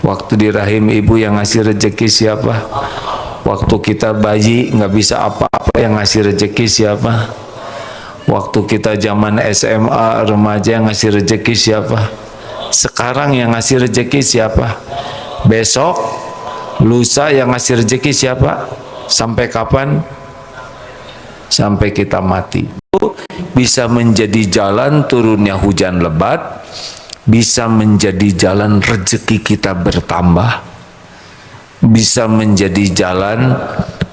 Waktu di rahim ibu yang ngasih rezeki siapa? Waktu kita bayi nggak bisa apa-apa yang ngasih rezeki siapa? Waktu kita zaman SMA remaja yang ngasih rezeki siapa? Sekarang yang ngasih rezeki siapa? Besok, lusa yang ngasih rezeki siapa? Sampai kapan? Sampai kita mati. Bisa menjadi jalan turunnya hujan lebat, bisa menjadi jalan rezeki kita bertambah, bisa menjadi jalan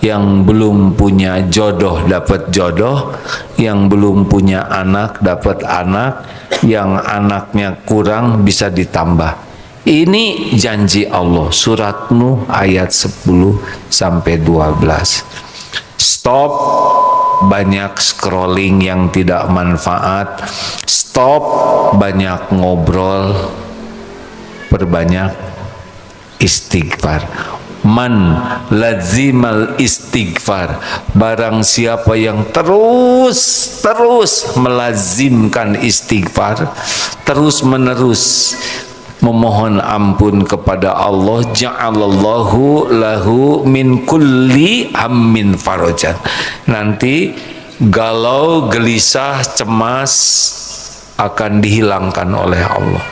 yang belum punya jodoh dapat jodoh, yang belum punya anak dapat anak, yang anaknya kurang bisa ditambah. Ini janji Allah, surat Nuh ayat 10 sampai 12. Stop banyak scrolling yang tidak manfaat, stop banyak ngobrol, perbanyak istighfar. Man lazimal istighfar, barang siapa yang terus melazimkan istighfar, terus menerus memohon ampun kepada Allah, ja'alallahu lahu min kulli hammin farajan. Nanti galau, gelisah, cemas akan dihilangkan oleh Allah.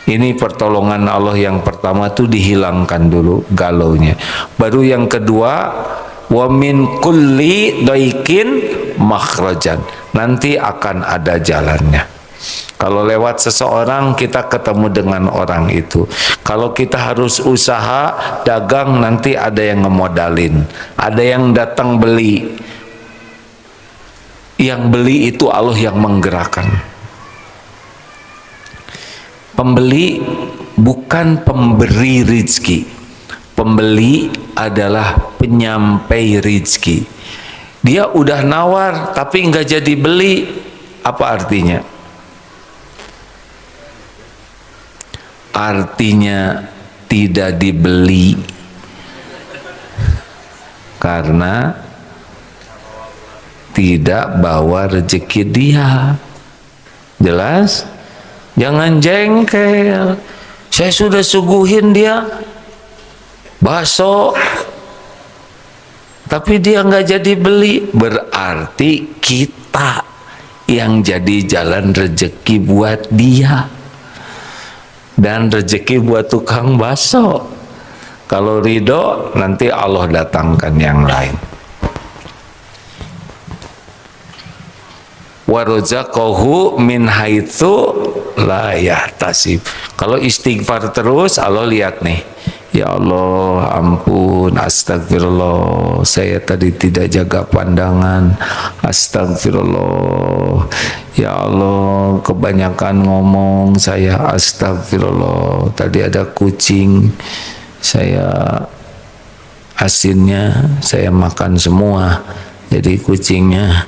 Ini pertolongan Allah yang pertama tuh dihilangkan dulu galaunya. Baru yang kedua, wa min kulli daikin makhrajan. Nanti akan ada jalannya. Kalau lewat seseorang kita ketemu dengan orang itu. Kalau kita harus usaha dagang, nanti ada yang ngemodalin, ada yang datang beli. Yang beli itu Allah yang menggerakkan. Pembeli bukan pemberi rizki. Pembeli adalah penyampai rizki. Dia udah nawar tapi nggak jadi beli. Apa artinya? Artinya tidak dibeli karena tidak bawa rezeki dia. Jelas? Jangan jengkel. Saya sudah suguhin dia bakso tapi dia nggak jadi beli. Berarti kita yang jadi jalan rezeki buat dia dan rezeki buat tukang bakso. Kalau ridho, nanti Allah datangkan yang lain. Warzaqahu min haitsu la yahtasib. Kalau istighfar terus, Allah lihat nih, ya Allah ampun, astagfirullah, saya tadi tidak jaga pandangan, astagfirullah, ya Allah kebanyakan ngomong saya, astagfirullah, tadi ada kucing, saya asinnya saya makan semua, jadi kucingnya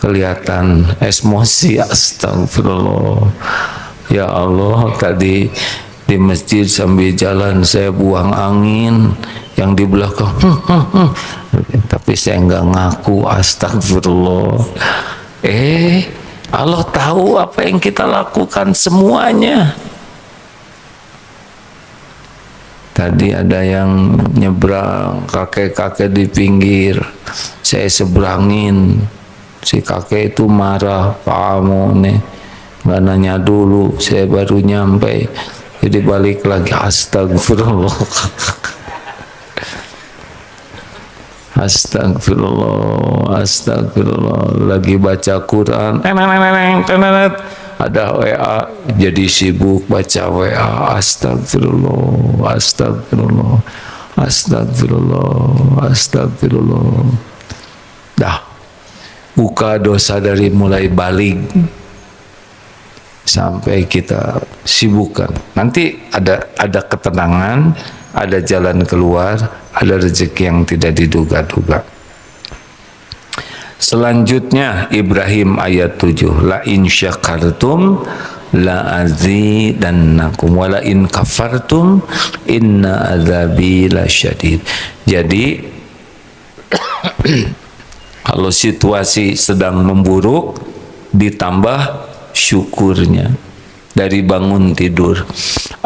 kelihatan emosi, astagfirullah, ya Allah tadi di masjid sambil jalan saya buang angin yang di belakang tapi saya nggak ngaku, astagfirullah. Allah tahu apa yang kita lakukan semuanya. Tadi ada yang nyebrang, kakek-kakek di pinggir, saya seberangin. Si kakek itu marah, kamu nih nggak nanya dulu, saya baru nyampe, jadi balik lagi, astagfirullah. Astagfirullah, astagfirullah, lagi baca Quran, ada WA, jadi sibuk baca WA, astagfirullah, astagfirullah, astagfirullah, astagfirullah. Dah, buka dosa dari mulai balik sampai kita sibukkan. Nanti ada ketenangan, ada jalan keluar, ada rezeki yang tidak diduga-duga. Selanjutnya Ibrahim ayat 7, la in syakartum la azidannakum wa la in kafartum inna adzabi lasyadid. Jadi kalau situasi sedang memburuk, ditambah syukurnya. dari bangun tidur.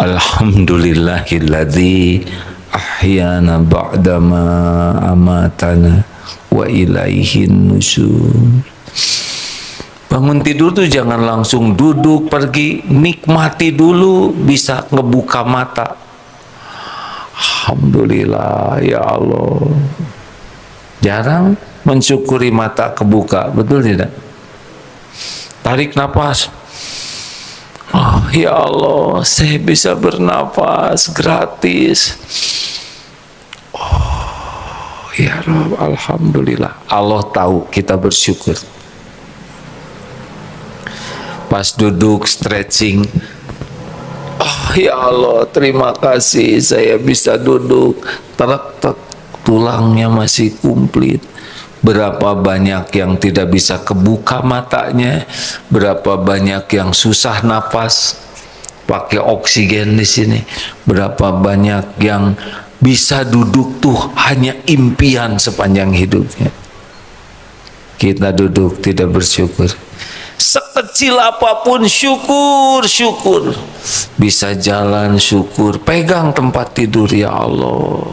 Alhamdulillahilladzi ahyana ba'dama amatana wa ilaihin nusyur. Bangun tidur tuh jangan langsung duduk pergi, nikmati dulu, bisa ngebuka mata. Alhamdulillah ya Allah. Jarang mensyukuri mata kebuka, betul tidak? Tarik nafas. Oh ya Allah, saya bisa bernapas gratis. Oh ya Rabb, alhamdulillah. Allah tahu kita bersyukur. Pas duduk stretching, oh ya Allah, terima kasih saya bisa duduk. Tek tulangnya masih komplit. Berapa banyak yang tidak bisa kebuka matanya, berapa banyak yang susah napas pakai oksigen di sini, berapa banyak yang bisa duduk tuh hanya impian sepanjang hidupnya. Kita duduk tidak bersyukur. Sekecil apapun syukur, syukur. Bisa jalan syukur, pegang tempat tidur ya Allah.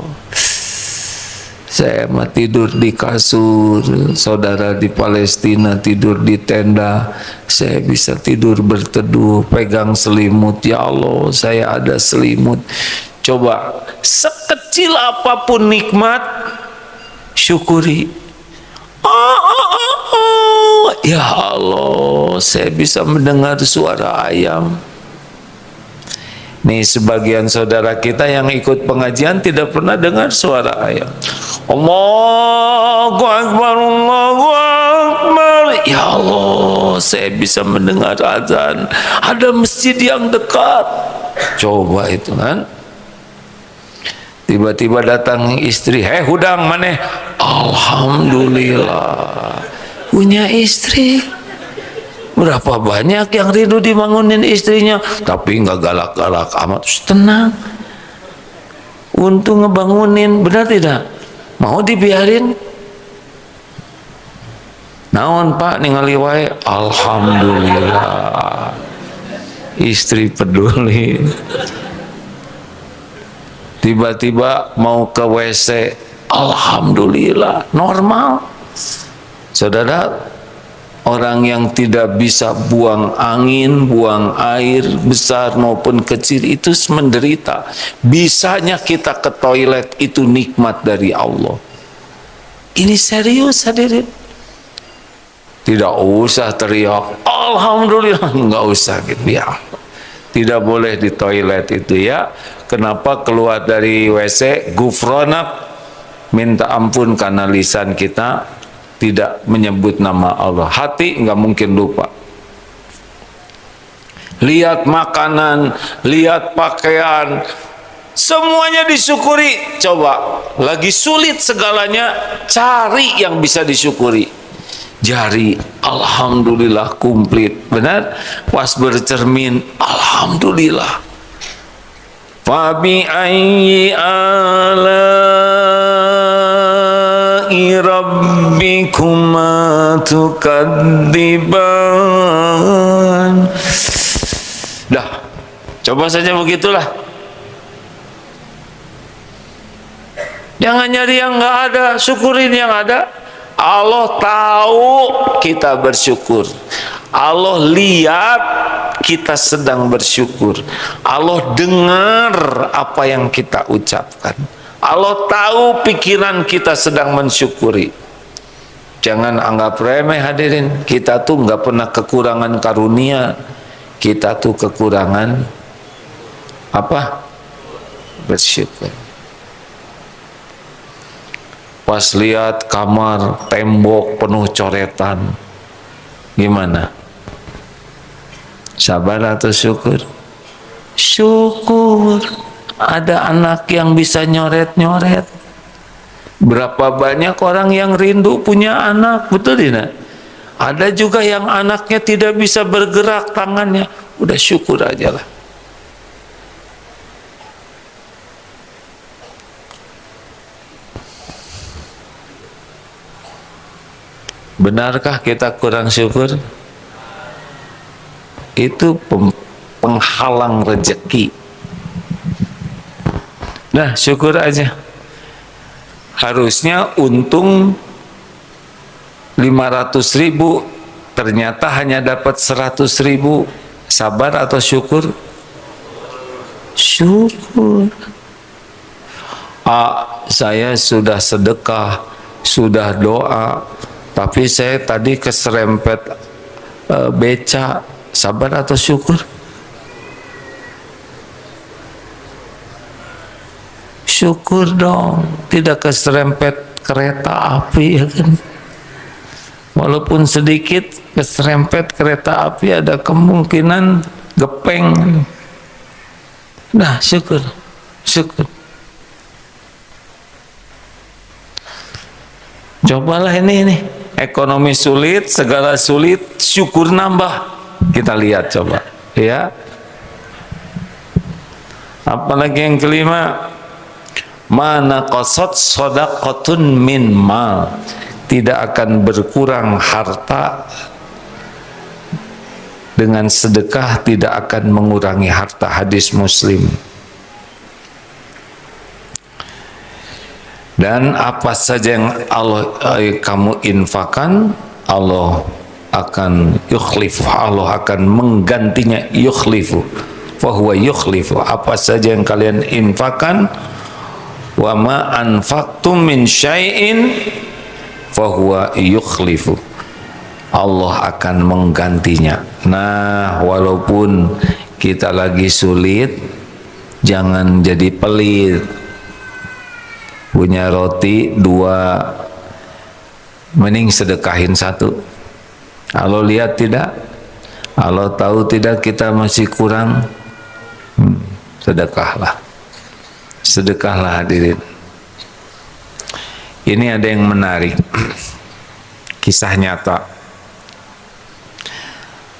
Saya mah tidur di kasur, saudara di Palestina tidur di tenda. Saya bisa tidur berteduh, pegang selimut. Ya Allah, saya ada selimut. Coba, sekecil apapun nikmat, syukuri. Ya Allah, saya bisa mendengar suara ayam. Nih sebagian saudara kita yang ikut pengajian tidak pernah dengar suara ayam. Allahu Akbar, Allahu Akbar. Ya Allah, saya bisa mendengar azan. Ada masjid yang dekat. Coba itu kan. Tiba-tiba datang istri, hudang maneh. Alhamdulillah, punya istri. Berapa banyak yang rindu dibangunin istrinya, tapi nggak galak-galak amat, tenang. Untung ngebangunin, benar tidak? Mau dibiarin? Naon Pak, ningali wae. Alhamdulillah, istri peduli. Tiba-tiba mau ke WC, alhamdulillah, normal. Saudara, orang yang tidak bisa buang angin, buang air besar maupun kecil itu menderita. Bisanya kita ke toilet itu nikmat dari Allah. Ini serius hadirin. Tidak usah teriak, alhamdulillah, nggak usah gitu ya. Tidak boleh di toilet itu ya. Kenapa keluar dari WC? Gufronak, minta ampun karena lisan kita tidak menyebut nama Allah. Hati nggak mungkin lupa. Lihat makanan, lihat pakaian, semuanya disyukuri. Coba, lagi sulit segalanya, cari yang bisa disyukuri. Jari, alhamdulillah komplit. Benar? Pas bercermin, alhamdulillah. Fabi ayyi ala'i rabbikuma tukadziban. Dah, coba saja begitulah. Jangan nyari yang nggak ada, syukurin yang ada. Allah tahu kita bersyukur. Allah lihat kita sedang bersyukur. Allah dengar apa yang kita ucapkan. Allah tahu pikiran kita sedang mensyukuri. Jangan anggap remeh hadirin. Kita tuh nggak pernah kekurangan karunia. Kita tuh kekurangan apa? Bersyukur. Pas lihat kamar tembok penuh coretan, gimana? Sabar atau syukur? Syukur. Ada anak yang bisa nyoret-nyoret. Berapa banyak orang yang rindu punya anak, betul tidak? Ada juga yang anaknya tidak bisa bergerak tangannya, udah syukur aja lah. Benarkah kita kurang syukur? Itu menghalang rezeki. Nah, syukur aja. Harusnya untung 500.000, ternyata hanya dapat 100.000. Sabar atau syukur? Syukur. Saya sudah sedekah, sudah doa, tapi saya tadi keserempet beca. Sabar atau syukur? Syukur dong, tidak keserempet kereta api, ya kan? Walaupun sedikit keserempet kereta api, ada kemungkinan gepeng. Nah, syukur, syukur. Cobalah ini ekonomi sulit, segala sulit, syukur nambah. Kita lihat coba, ya. Apalagi yang kelima, mana qasat shadaqatun min mal, tidak akan berkurang harta dengan sedekah, tidak akan mengurangi harta. Hadis Muslim. Dan apa saja yang kamu infakkan, Allah akan yukhlifu, Allah akan menggantinya. Yukhlifu, fahuwa yukhlifu. Apa saja yang kalian infakkan, wa ma anfaqtum min syai'in fahuwa yukhlifu, Allah akan menggantinya. Nah, walaupun kita lagi sulit, jangan jadi pelit. Punya roti 2, mending sedekahin 1. Allah lihat tidak, Allah tahu tidak kita masih kurang, sedekahlah. Sedekahlah hadirin. Ini ada yang menarik, kisah nyata.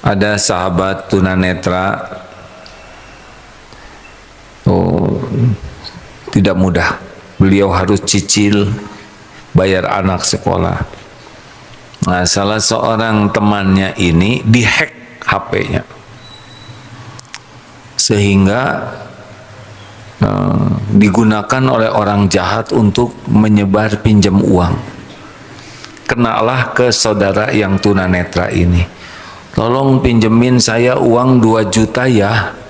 Ada sahabat tunanetra, tidak mudah. Beliau harus cicil bayar anak sekolah. Nah, salah seorang temannya ini dihack HP-nya, sehingga digunakan oleh orang jahat untuk menyebar pinjam uang. Kenalah ke saudara yang tunanetra ini, tolong pinjemin saya uang 2 juta ya.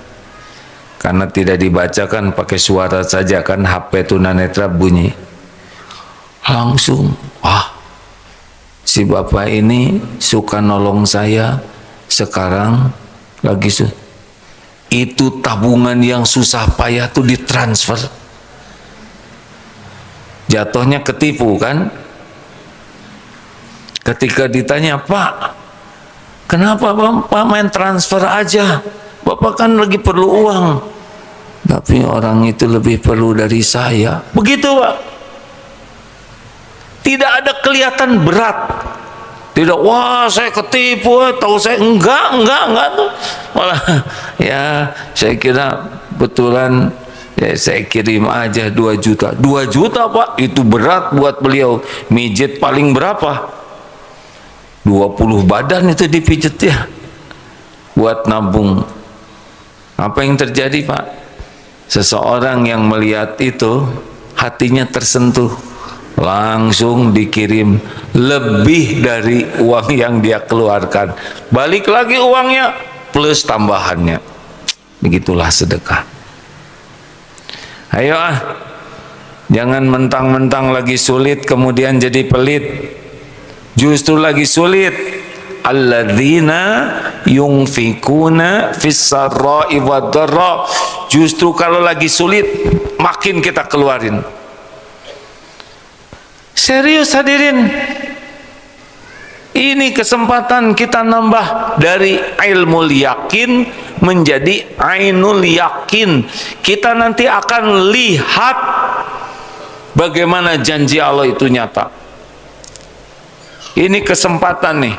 Karena tidak dibacakan, pakai suara saja kan, HP tunanetra bunyi. Langsung, si bapak ini suka nolong saya, sekarang lagi itu tabungan yang susah payah tuh ditransfer. Jatuhnya ketipu kan? Ketika ditanya, Pak, kenapa Bapak main transfer aja? Bapak kan lagi perlu uang. Tapi orang itu lebih perlu dari saya. Begitu, Pak. Tidak ada kelihatan berat. Tidak, wah saya ketipu, tahu saya enggak tuh. Malah ya saya kira betulan, ya saya kirim aja 2 juta. 2 juta, Pak, itu berat buat beliau. Mijet paling berapa? 20 badan itu dipijet ya, buat nabung. Apa yang terjadi, Pak? Seseorang yang melihat itu hatinya tersentuh, langsung dikirim lebih dari uang yang dia keluarkan. Balik lagi uangnya plus tambahannya. Begitulah sedekah. Ayo jangan mentang-mentang lagi sulit kemudian jadi pelit. Justru lagi sulit, alladzina yunfikuna fis-sarra'i wad-dharra. Justru kalau lagi sulit makin kita keluarin. Serius hadirin, ini kesempatan kita nambah dari ilmu yakin menjadi ainul yakin. Kita nanti akan lihat bagaimana janji Allah itu nyata. Ini kesempatan nih,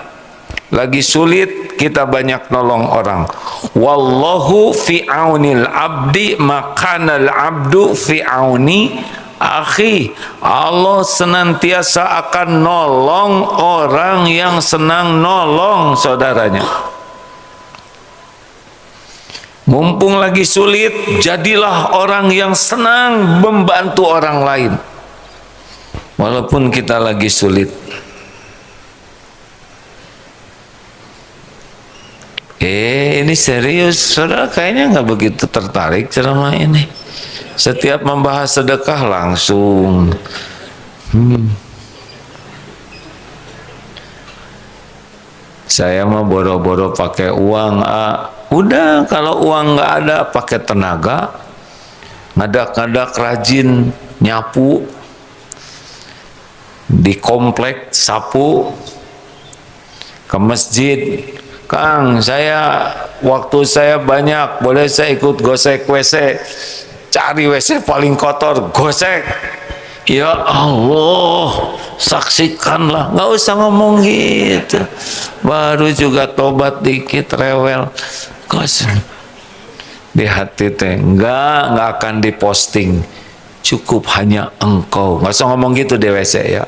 lagi sulit kita banyak nolong orang. Wallahu fi aunil abdi makanal abdu fi auni akhi. Allah senantiasa akan nolong orang yang senang nolong saudaranya. Mumpung lagi sulit, jadilah orang yang senang membantu orang lain. Walaupun kita lagi sulit. Ini serius, saudara kayaknya nggak begitu tertarik ceramah ini. Setiap membahas sedekah langsung. Saya mah boro-boro pakai uang. Udah, kalau uang nggak ada, pakai tenaga, ngadak-ngadak rajin nyapu di komplek, sapu ke masjid. Kang, waktu saya banyak, boleh saya ikut gosek WC, cari WC paling kotor, gosek. Ya Allah, saksikanlah, nggak usah ngomong gitu, baru juga tobat dikit rewel, gosek. Di hati teh nggak akan diposting, cukup hanya engkau, nggak usah ngomong gitu di WC ya.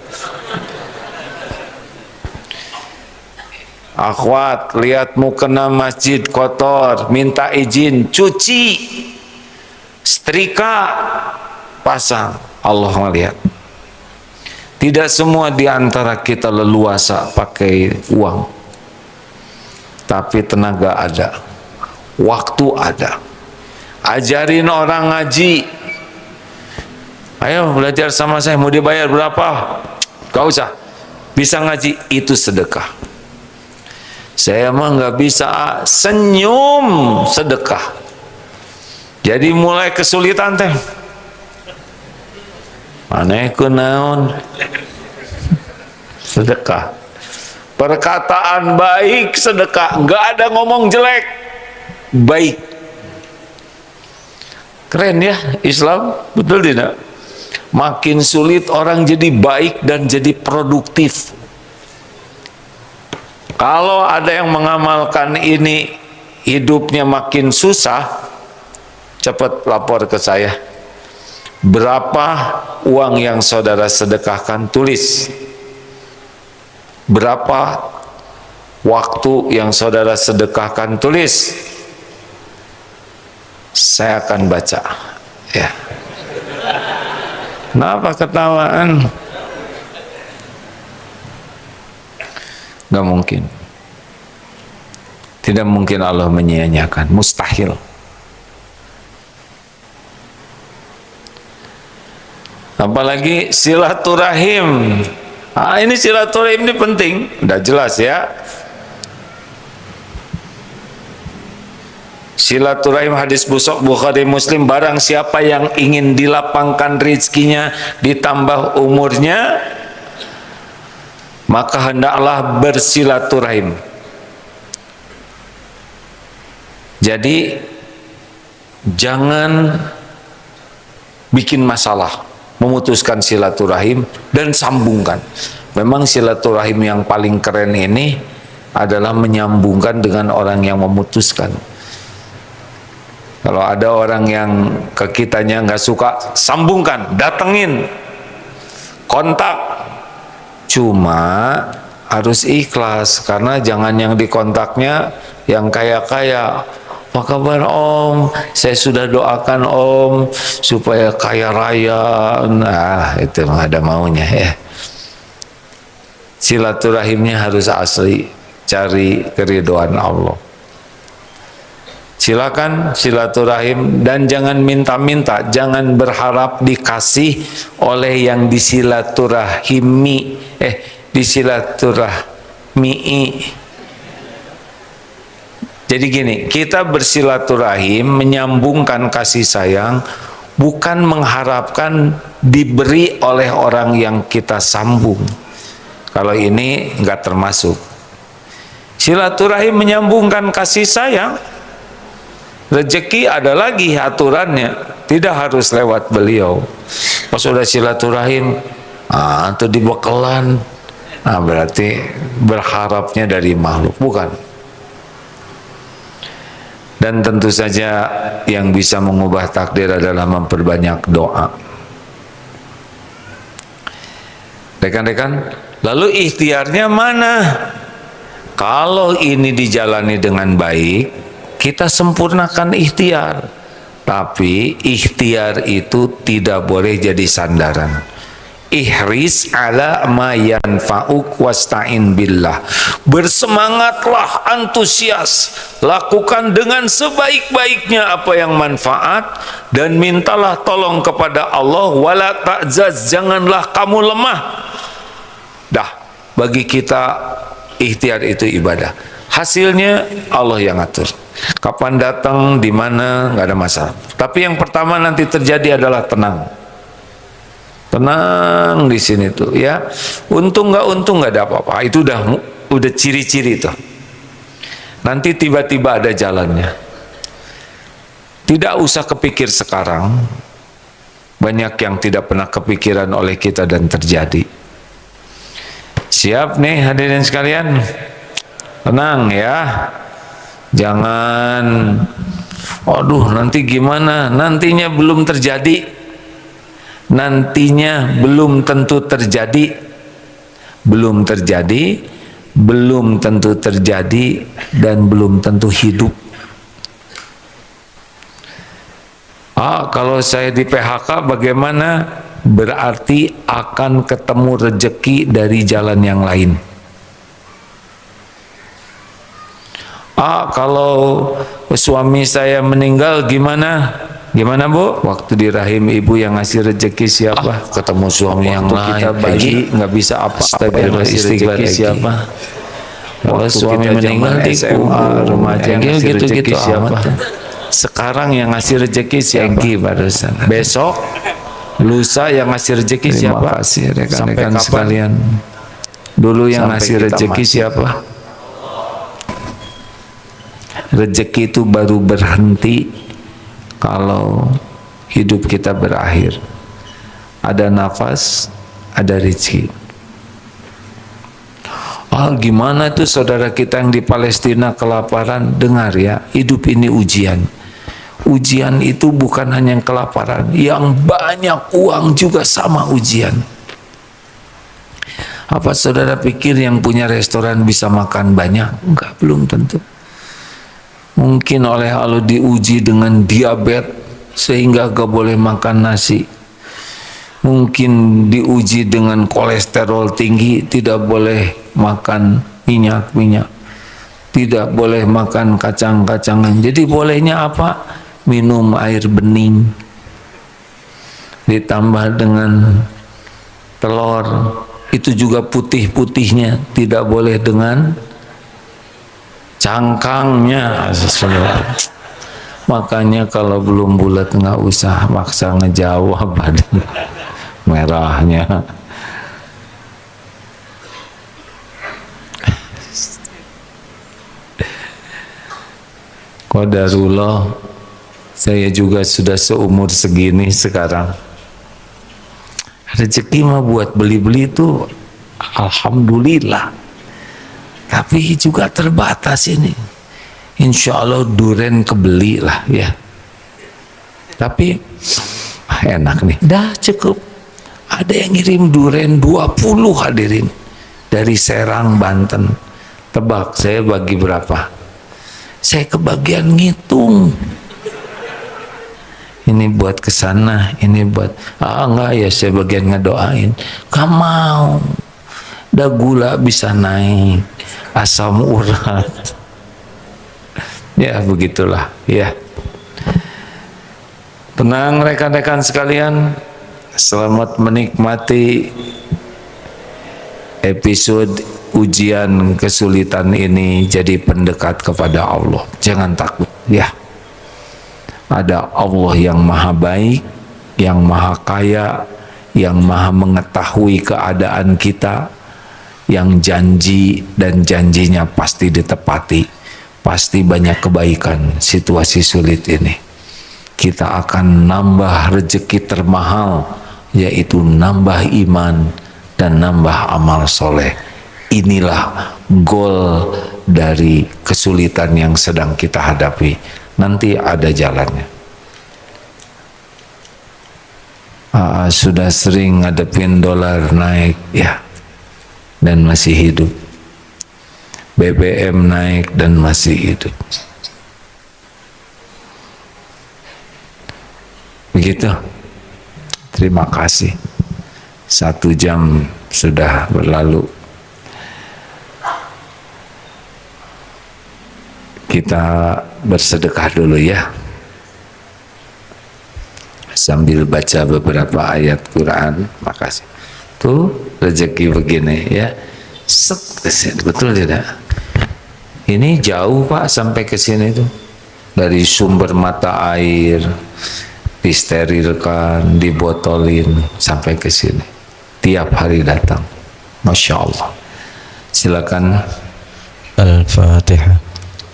Akhwat, lihat mukena masjid kotor, minta izin, cuci, setrika, pasang. Allah melihat. Tidak semua di antara kita leluasa pakai uang, tapi tenaga ada, waktu ada. Ajarin orang ngaji. Ayo belajar sama saya, mau dibayar berapa? Gak usah. Bisa ngaji, itu sedekah. Saya mah nggak bisa senyum sedekah. Jadi mulai kesulitan teh. Aneh ku naon? Sedekah. Perkataan baik sedekah, nggak ada ngomong jelek. Baik. Keren ya Islam, betul tidak? Makin sulit orang jadi baik dan jadi produktif. Kalau ada yang mengamalkan ini, hidupnya makin susah, cepat lapor ke saya. Berapa uang yang saudara sedekahkan, tulis. Berapa waktu yang saudara sedekahkan, tulis. Saya akan baca. Ya. Kenapa ketawaan? Gak mungkin. Tidak mungkin Allah menyia-nyiakan, mustahil. Apalagi silaturahim. Ini silaturahim ini penting, udah jelas ya. Silaturahim, hadis busok Bukhari Muslim, barang siapa yang ingin dilapangkan rizkinya, ditambah umurnya, maka hendaklah bersilaturahim. Jadi jangan bikin masalah, memutuskan silaturahim dan sambungkan. Memang silaturahim yang paling keren ini adalah menyambungkan dengan orang yang memutuskan. Kalau ada orang yang ke kitanya nggak suka, sambungkan, datengin, kontak. Cuma harus ikhlas, karena jangan yang dikontaknya yang kaya-kaya. Apa kabar Om? Saya sudah doakan Om supaya kaya raya. Nah, itu mah ada maunya ya. Silaturahimnya harus asli, cari keridhaan Allah. Silakan silaturahim dan jangan minta-minta, jangan berharap dikasih oleh yang disilaturahimi, disilaturahmi. Jadi gini, kita bersilaturahim, menyambungkan kasih sayang, bukan mengharapkan diberi oleh orang yang kita sambung. Kalau ini enggak termasuk. Silaturahim menyambungkan kasih sayang. Rezeki ada lagi aturannya, tidak harus lewat beliau. Pas sudah silaturahim, itu dibekalan, berarti berharapnya dari makhluk, bukan. Dan tentu saja yang bisa mengubah takdir adalah memperbanyak doa. Rekan-rekan, lalu ikhtiarnya mana? Kalau ini dijalani dengan baik, kita sempurnakan ikhtiar. Tapi ikhtiar itu tidak boleh jadi sandaran. Ihris ala ma yanfa'uk wasta'in billah. Bersemangatlah, antusias, lakukan dengan sebaik-baiknya apa yang manfaat, dan mintalah tolong kepada Allah. Wala ta'jaz, janganlah kamu lemah. Dah, bagi kita ikhtiar itu ibadah. Hasilnya Allah yang atur. Kapan datang, di mana, nggak ada masalah. Tapi yang pertama nanti terjadi adalah tenang. Tenang di sini tuh, ya. Untung nggak ada apa-apa. Itu udah ciri-ciri tuh. Nanti tiba-tiba ada jalannya. Tidak usah kepikir sekarang. Banyak yang tidak pernah kepikiran oleh kita dan terjadi. Siap nih hadirin sekalian? Tenang ya. Jangan, aduh nanti gimana, nantinya belum terjadi, nantinya belum tentu terjadi, belum terjadi, belum tentu terjadi, dan belum tentu hidup. Kalau saya di PHK bagaimana? Berarti akan ketemu rezeki dari jalan yang lain. Kalau suami saya meninggal gimana? Gimana Bu? Waktu di rahim ibu yang ngasih rezeki siapa? Ketemu suami yang lain. Kita bayi nggak bisa apa-apa, yang ngasih rezeki siapa? Kalau suami meninggal di SMA remaja yang ngasih rezeki siapa? Sekarang yang ngasih rezeki siapa? Barusan. Besok, lusa yang ngasih rezeki siapa? Terima kasih rekan-rekan sekalian. Dulu yang ngasih rezeki siapa? Rezeki itu baru berhenti kalau hidup kita berakhir. Ada nafas, ada rezeki. Gimana tuh saudara kita yang di Palestina kelaparan? Dengar ya, hidup ini ujian. Ujian itu bukan hanya yang kelaparan, yang banyak uang juga sama ujian. Apa saudara pikir yang punya restoran bisa makan banyak? Enggak, belum tentu. Mungkin oleh Allah diuji dengan diabetes sehingga gak boleh makan nasi. Mungkin diuji dengan kolesterol tinggi, tidak boleh makan minyak-minyak, tidak boleh makan kacang-kacangan. Jadi bolehnya apa? Minum air bening ditambah dengan telur, itu juga putih-putihnya, tidak boleh dengan cangkangnya. Makanya kalau belum bulat nggak usah maksa ngejawab, badan merahnya. Qadarullah, saya juga sudah seumur segini sekarang. Rezeki mah buat beli-beli itu alhamdulillah. Tapi juga terbatas ini. Insya Allah duren kebeli lah ya. Tapi enak nih. Dah cukup. Ada yang ngirim duren 20 hadirin. Dari Serang, Banten. Tebak saya bagi berapa? Saya kebagian ngitung. Ini buat kesana, ini buat. Enggak ya, saya bagian ngedoain. Gak mau. Dah gula bisa naik, asam urat. Ya begitulah ya. Tenang rekan-rekan sekalian, selamat menikmati episode ujian kesulitan ini. Jadi pendekat kepada Allah, jangan takut ya. Ada Allah yang maha baik, yang maha kaya, yang maha mengetahui keadaan kita, yang janji dan janjinya pasti ditepati, pasti banyak kebaikan. Situasi sulit ini kita akan nambah rezeki termahal, yaitu nambah iman dan nambah amal soleh. Inilah goal dari kesulitan yang sedang kita hadapi. Nanti ada jalannya. Sudah sering ngadepin dolar naik ya, dan masih hidup. BBM naik dan masih hidup. Begitu. Terima kasih. 1 jam sudah berlalu. Kita bersedekah dulu ya, sambil baca beberapa ayat Quran. Makasih. Tuh rezeki begini ya, set kesini, betul tidak? Ini jauh Pak sampai ke sini tuh, dari sumber mata air, disterilkan, dibotolin sampai ke sini. Tiap hari datang. Masya Allah. Silakan. Al-Fatihah.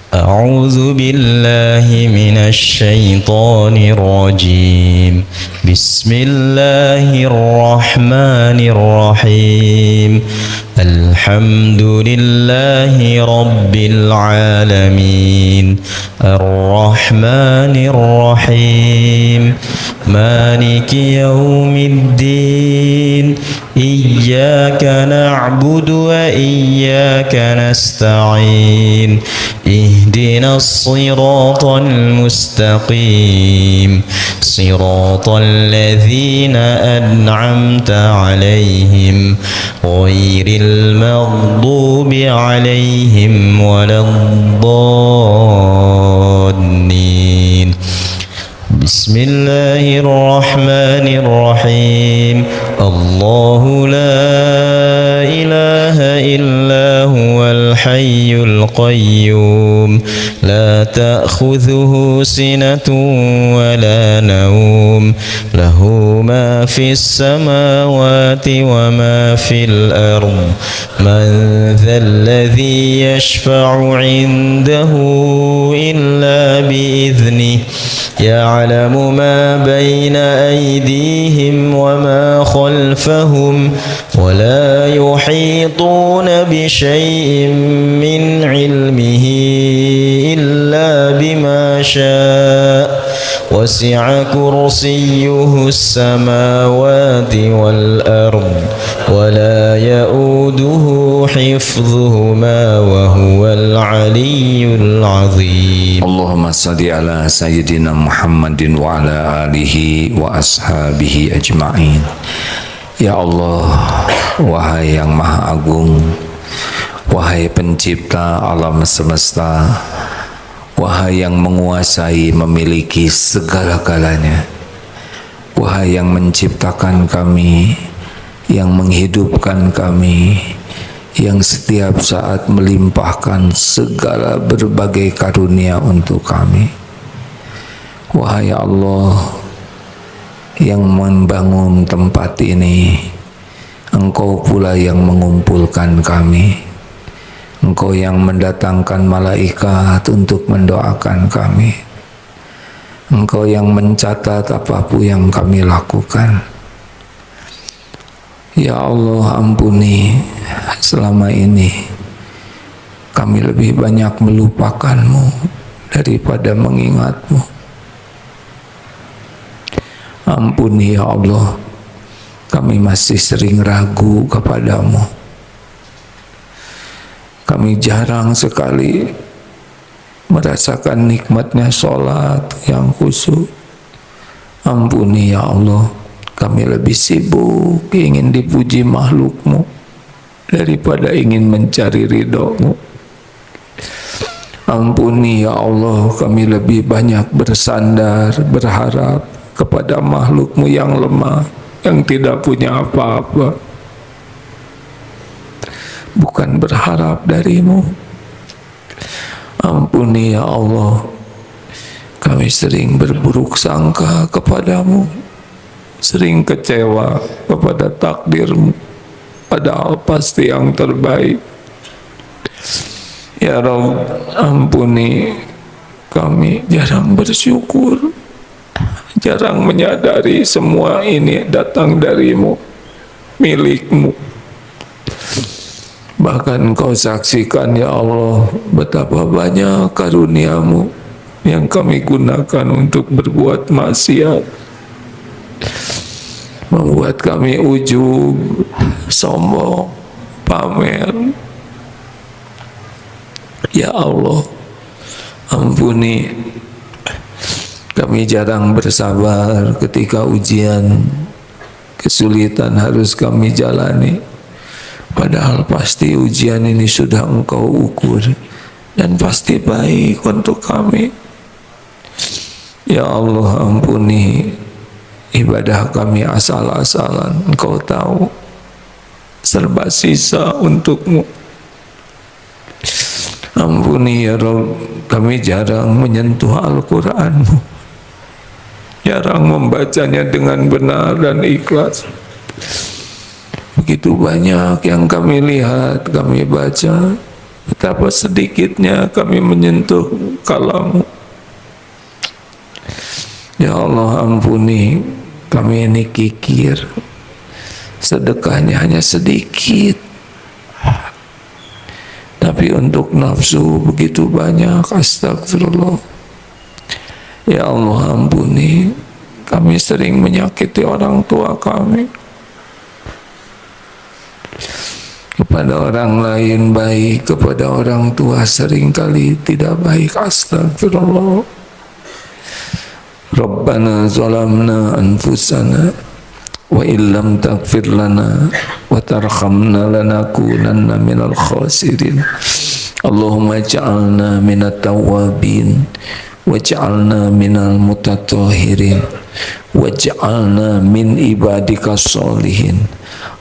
A'udzu billahi minasy syaithanir rajim. Bismillahirrahmanirrahim. Alhamdulillahi rabbil alamin. Ar-Rahmanir Rahim. Maliki yaumiddin. Iyyaka na'budu wa iyyaka nasta'in. Ihdinas siratal mustaqim. Siratal ladzina an'amta 'alaihim ghairil maghdubi 'alaihim waladdallin. Bismillahirrahmanirrahim. Allahu la ilaha illa huwal hayyul qayyum. La ta'khudhuhu sinatun wa la nawm. Lahu ma fis samawati wa ma fil ardh. Man dhal ladzi yashfa'u 'indahu illa bi'idhnihi. يعلم ما بين أيديهم وما خلفهم ولا يحيطون بشيء من علمه إلا بما شاء وسع كرسيه السماوات والأرض ولا يؤوده حفظهما وهو العلي العظيم. اللهم صل على سيدنا محمد وعلى آله وأصحابه أجمعين. Ya Allah, wahai yang maha agung, wahai pencipta alam semesta, wahai yang menguasai memiliki segala-galanya, wahai yang menciptakan kami, yang menghidupkan kami, yang setiap saat melimpahkan segala berbagai karunia untuk kami. Wahai Allah yang membangun tempat ini, Engkau pula yang mengumpulkan kami, Engkau yang mendatangkan malaikat untuk mendoakan kami, Engkau yang mencatat apapun yang kami lakukan. Ya Allah, ampuni selama ini kami lebih banyak melupakan-Mu daripada mengingat-Mu. Ampuni ya Allah, kami masih sering ragu kepadamu. Kami jarang sekali merasakan nikmatnya sholat yang khusyuk. Ampuni ya Allah, kami lebih sibuk ingin dipuji makhluk-Mu daripada ingin mencari ridho-Mu. Ampuni ya Allah, kami lebih banyak bersandar, berharap kepada makhluk-Mu yang lemah, yang tidak punya apa-apa, bukan berharap dari-Mu. Ampuni ya Allah, kami sering berburuk sangka kepadamu, sering kecewa kepada takdir-Mu, padahal pasti yang terbaik. Ya Rabb, ampuni kami jarang bersyukur, jarang menyadari semua ini datang dari-Mu, milik-Mu. Bahkan Kau saksikan ya Allah betapa banyak karunia-Mu yang kami gunakan untuk berbuat maksiat, membuat kami ujub, sombong, pamer. Ya Allah, ampuni Kami jarang bersabar ketika ujian, kesulitan harus kami jalani. Padahal pasti ujian ini sudah Engkau ukur dan pasti baik untuk kami. Ya Allah, ampuni ibadah kami asal-asalan. Engkau tahu, serba sisa untuk-Mu. Ampuni ya Rabb, kami jarang menyentuh Al-Quran-Mu, jarang membacanya dengan benar dan ikhlas. Begitu banyak yang kami lihat, kami baca, betapa sedikitnya kami menyentuh kalam-Mu. Ya Allah, ampuni kami ini kikir, sedekahnya hanya sedikit, tapi untuk nafsu begitu banyak. Astagfirullah. Ya Allah, ampuni kami sering menyakiti orang tua kami. Kepada orang lain baik, kepada orang tua seringkali tidak baik. Astagfirullah. Rabbana zalamna anfusana wa illam taghfir lana wa tarhamna lanakunanna minal khasirin. Allahumma ja'alna minat tawabin waj'alna minal mutatahhirin waj'alna min ibadika sholihin.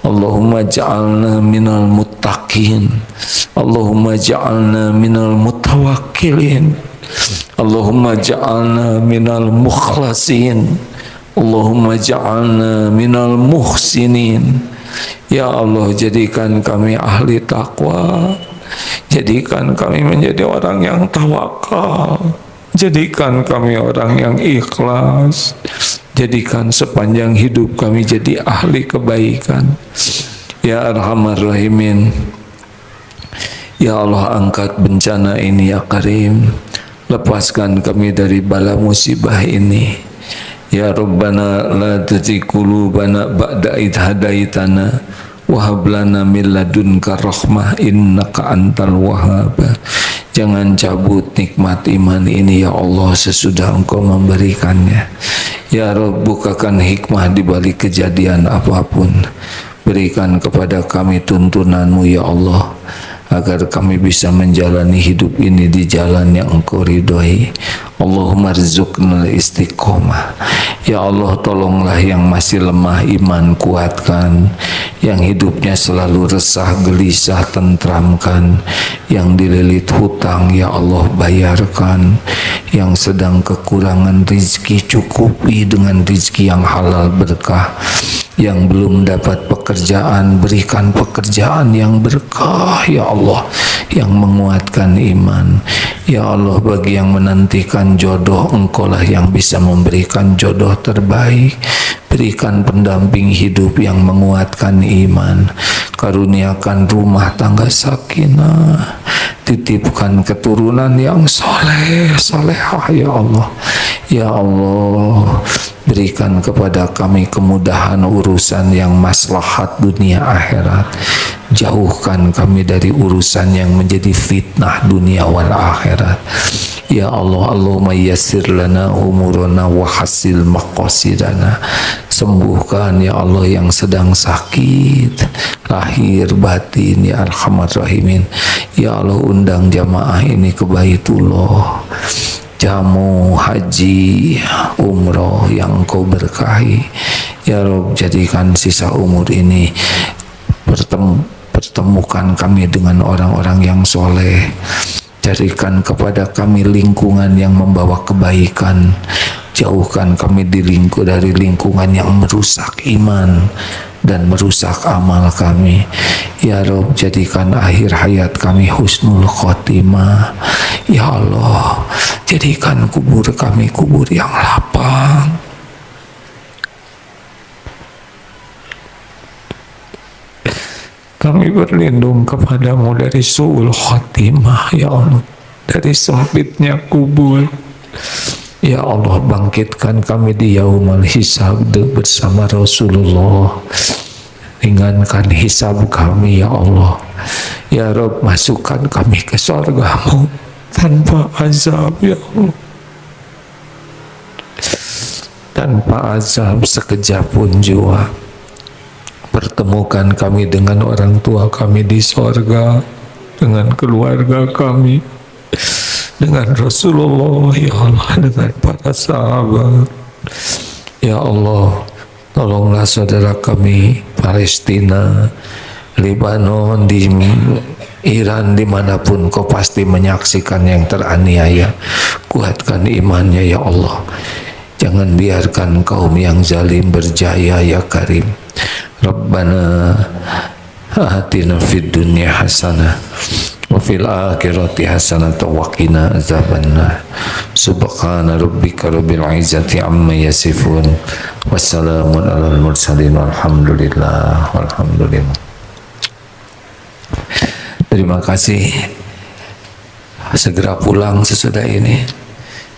Allahumma ja'alna minal muttaqin. Allahumma ja'alna minal mutawakkilin. Allahumma ja'alna minal mukhlasin. Allahumma ja'alna minal muhsinin. Ya Allah, jadikan kami ahli takwa, jadikan kami menjadi orang yang tawakal, jadikan kami orang yang ikhlas, jadikan sepanjang hidup kami jadi ahli kebaikan. Ya Arhamar Rahimin, ya Allah, angkat bencana ini ya Karim, lepaskan kami dari bala musibah ini. Ya Rabbana la tuzigh qulubana ba'da idh hadaitana wa hab lana min ladunka rahmah innaka antal wahhab. Jangan cabut nikmat iman ini ya Allah sesudah Engkau memberikannya. Ya Rabb, bukakan hikmah di balik kejadian apapun. Berikan kepada kami tuntunan-Mu ya Allah, agar kami bisa menjalani hidup ini di jalan yang Engkau ridhoi. Allahumma rzuqna istiqomah. Ya Allah, tolonglah yang masih lemah iman, kuatkan. Yang hidupnya selalu resah, gelisah, tentramkan. Yang dililit hutang, ya Allah, bayarkan. Yang sedang kekurangan rizki, cukupi dengan rizki yang halal berkah. Yang belum dapat pekerjaan, berikan pekerjaan yang berkah ya Allah, yang menguatkan iman. Ya Allah, bagi yang menantikan jodoh, Engkaulah yang bisa memberikan jodoh terbaik. Berikan pendamping hidup yang menguatkan iman. Karuniakan rumah tangga sakinah. Titipkan keturunan yang soleh, solehah ya Allah. Ya Allah, berikan kepada kami kemudahan urusan yang maslahat dunia akhirat. Jauhkan kami dari urusan yang menjadi fitnah dunia wal akhirat. Ya Allah, Allahumma yassir lana umurana wa hasil maqasidana. Sembuhkan ya Allah yang sedang sakit lahir batin ya Arhamar Rahimin. Ya Allah, undang jamaah ini ke Baitullah, jamu haji umroh yang Engkau berkahi. Ya Rabb, jadikan sisa umur ini pertemukan kami dengan orang-orang yang soleh. Jadikan kepada kami lingkungan yang membawa kebaikan. Jauhkan kami dari lingkungan yang merusak iman dan merusak amal kami. Ya Rabb, jadikan akhir hayat kami husnul khotimah. Ya Allah, jadikan kubur kami kubur yang lapang. Kami berlindung kepadamu dari su'ul khotimah ya Allah, dari sempitnya kubur. Ya Allah, bangkitkan kami di yaumul hisab bersama Rasulullah. Ringankan hisab kami ya Allah. Ya Rabb, masukkan kami ke surga-Mu tanpa azab ya Allah. tanpa azab sekejap pun jua. Pertemukan kami dengan orang tua kami di sorga, dengan keluarga kami, dengan Rasulullah, ya Allah, dengan para sahabat. Ya Allah, tolonglah saudara kami Palestina, Lebanon, di Iran, dimanapun kau pasti menyaksikan yang teraniaya. Kuatkan imannya ya Allah. Jangan biarkan kaum yang zalim berjaya ya Karim. Rabbana atina fid dunya hasanah wa fil akhirati hasanah wa qina azabannar. Subhana rabbika rabbil izzati amma yasifun. Wassalamun alal mursalin walhamdulillah. Terima kasih. Segera pulang sesudah ini.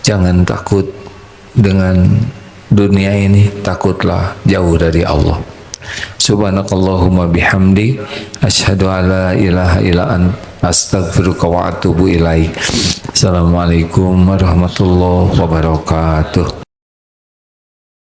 Jangan takut dengan dunia ini, takutlah jauh dari Allah. Subhanakallahumma bihamdi asyhadu alla ilaha illa anta astaghfiruka wa atubu ilaik. Assalamualaikum warahmatullahi wabarakatuh.